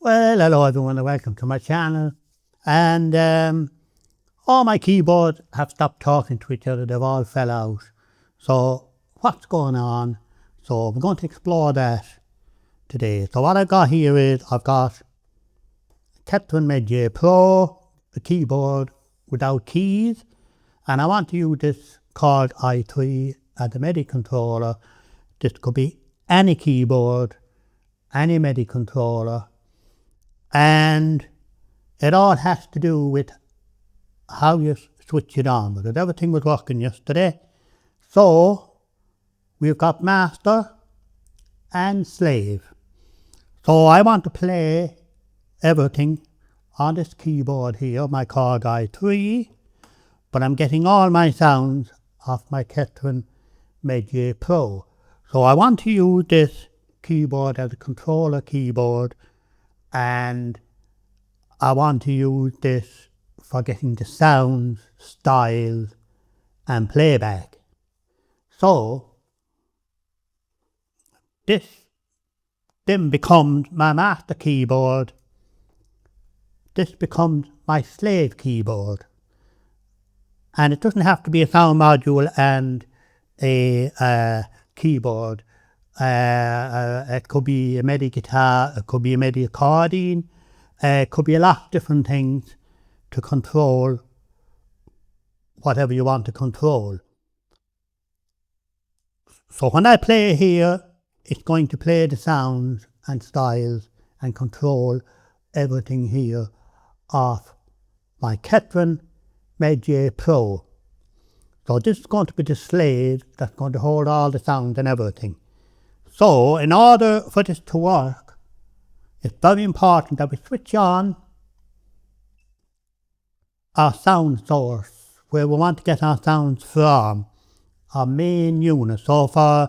Well, hello everyone and welcome to my channel. And all my keyboards have stopped talking to each other. They've all fell out. So what's going on? So we're going to explore that today. So what I've got here is I've got Ketron Midjay Pro, the keyboard without keys, and I want to use this Korg i3 as a MIDI controller. This could be any keyboard, any MIDI controller, and it all has to do with how you switch it on, because everything was working yesterday. So we've got master and slave. So I want to play everything on this keyboard here, my Korg i3, but I'm getting all my sounds off my Ketron Midjay Pro. So I want to use this keyboard as a controller keyboard, and I want to use this for getting the sounds, styles and playback. So this then becomes my master keyboard. This becomes my slave keyboard. And it doesn't have to be a sound module and a keyboard. It could be a MIDI guitar, it could be a MIDI accordion, it could be a lot of different things to control whatever you want to control. So when I play here, it's going to play the sounds and styles and control everything here off my Ketron Midjay Pro. So this is going to be the slave that's going to hold all the sounds and everything. So in order for this to work, it's very important that we switch on our sound source, where we want to get our sounds from, our main unit. So for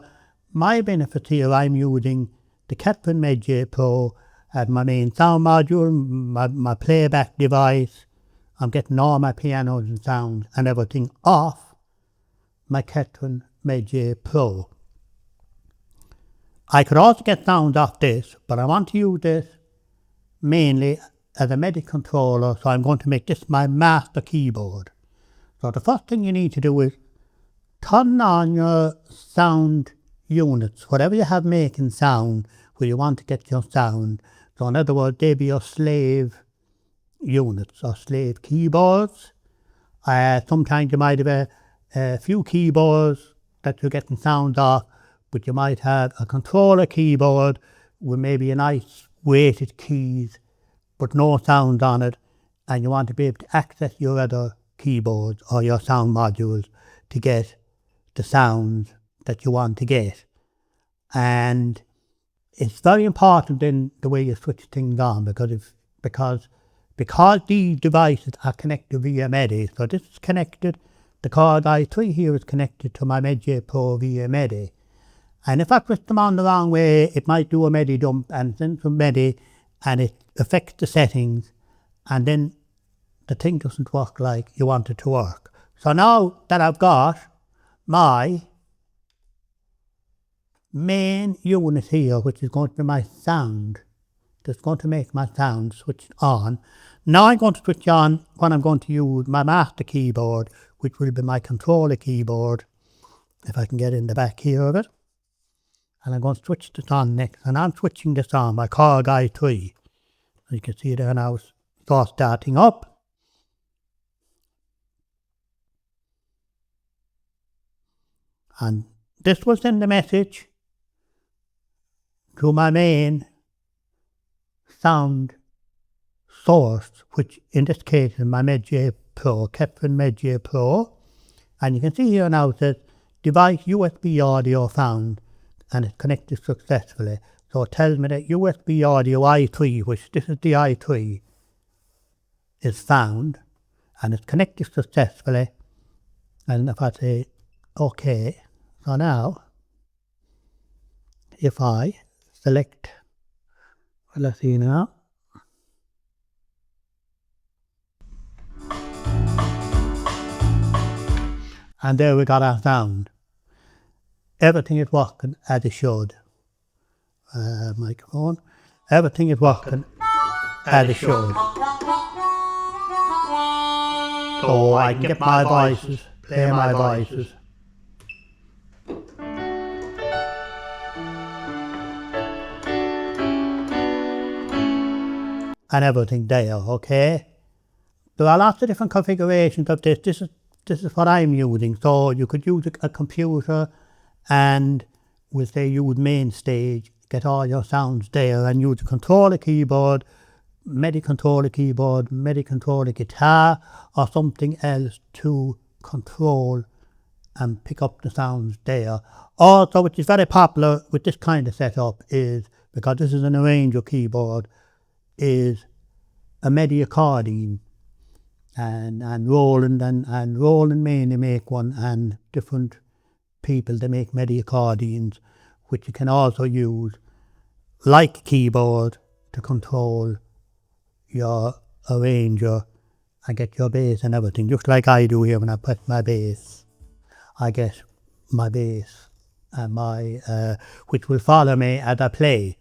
my benefit here, I'm using the Ketron Midjay Pro as my main sound module, my playback device. I'm getting all my pianos and sounds and everything off my Ketron Midjay Pro. I could also get sounds off this, but I want to use this mainly as a MIDI controller, so I'm going to make this my master keyboard. So the first thing you need to do is turn on your sound units, whatever you have making sound, where you want to get your sound. So in other words, they be your slave units or slave keyboards. Sometimes you might have a few keyboards that you're getting sounds off, but you might have a controller keyboard with maybe a nice weighted keys but no sound on it, and you want to be able to access your other keyboards or your sound modules to get the sounds that you want to get. And it's very important in the way you switch things on, because these devices are connected via MIDI. So this is connected, the Korg i3 here is connected to my Midjay Pro via MIDI. And if I switch them on the wrong way, it might do a MIDI dump and send some MIDI, and it affects the settings, and then the thing doesn't work like you want it to work. So now that I've got my main unit here, which is going to be my sound, that's going to make my sound switch on. Now I'm going to switch on when I'm going to use my master keyboard, which will be my controller keyboard, if I can get in the back here of it. And I'm going to switch this on next, and I'm switching this on my Korg i3. You can see there now it's starting up. And this will send the message to my main sound source, which in this case is my Midjay Pro, Ketron Midjay Pro. And you can see here now it says device USB audio found, and it's connected successfully. So it tells me that USB audio i3, which this is the i3, is found, and it's connected successfully. And if I say OK, so now if I select, well, let's see now. And there we got our sound. Everything is working as it should. Microphone. Everything is working as it should. So I can get my voices, play my voices. And everything there, okay? There are lots of different configurations of this. This is what I'm using. So you could use a computer and we'll say use main stage, get all your sounds there, and use a controller keyboard, MIDI controller keyboard, MIDI controller guitar, or something else to control and pick up the sounds there. Also, which is very popular with this kind of setup, is because this is an arranger keyboard, is a MIDI accordion. And Roland mainly make one, and different people, they make MIDI accordions, which you can also use like a keyboard to control your arranger and get your bass and everything, just like I do here when I press my bass. I get my bass and my which will follow me as I play.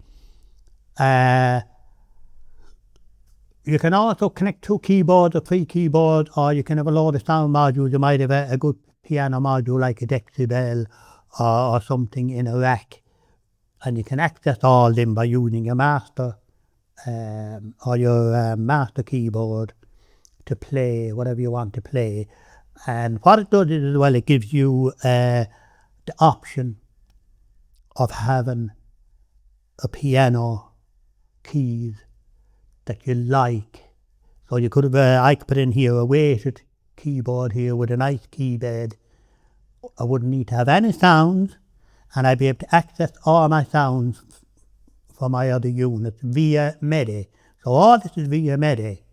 You can also connect two keyboards or three keyboards, or you can have a load of sound modules. You might have a good piano module like a decibel or something in a rack, and you can access all them by using your master or your master keyboard to play whatever you want to play. And what it does is, as well, it gives you the option of having a piano keys that you like. So you could have, I could put in here a weighted keyboard here with a nice key bed. I wouldn't need to have any sounds, and I'd be able to access all my sounds for my other units via Medi. So all this is via Medi.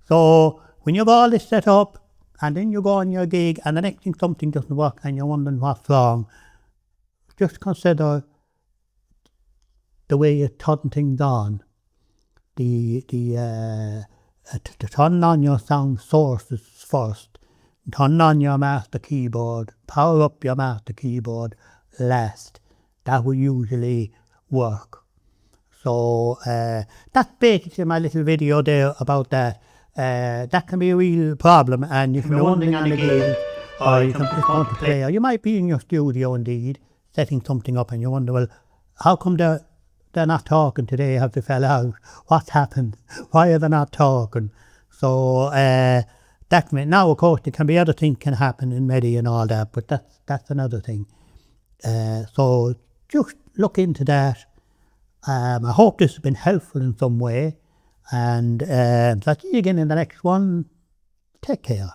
So when you have all this set up, and then you go on your gig, and the next thing something doesn't work, and you're wondering what's wrong, just consider the way you're turning things on. To turn on your sound sources first, turn on your master keyboard, power up your master keyboard last. That will usually work. So that's basically my little video there about that. That can be a real problem, and you can be wondering on the gig, or you can just want to play, or you might be in your studio indeed, setting something up, and you wonder, well, how come they're not talking today? Have they fell out? What's happened? Why are they not talking? So now, of course, there can be other things can happen in Medi and all that, but that's another thing. So just look into that. I hope this has been helpful in some way, and I'll see you again in the next one. Take care.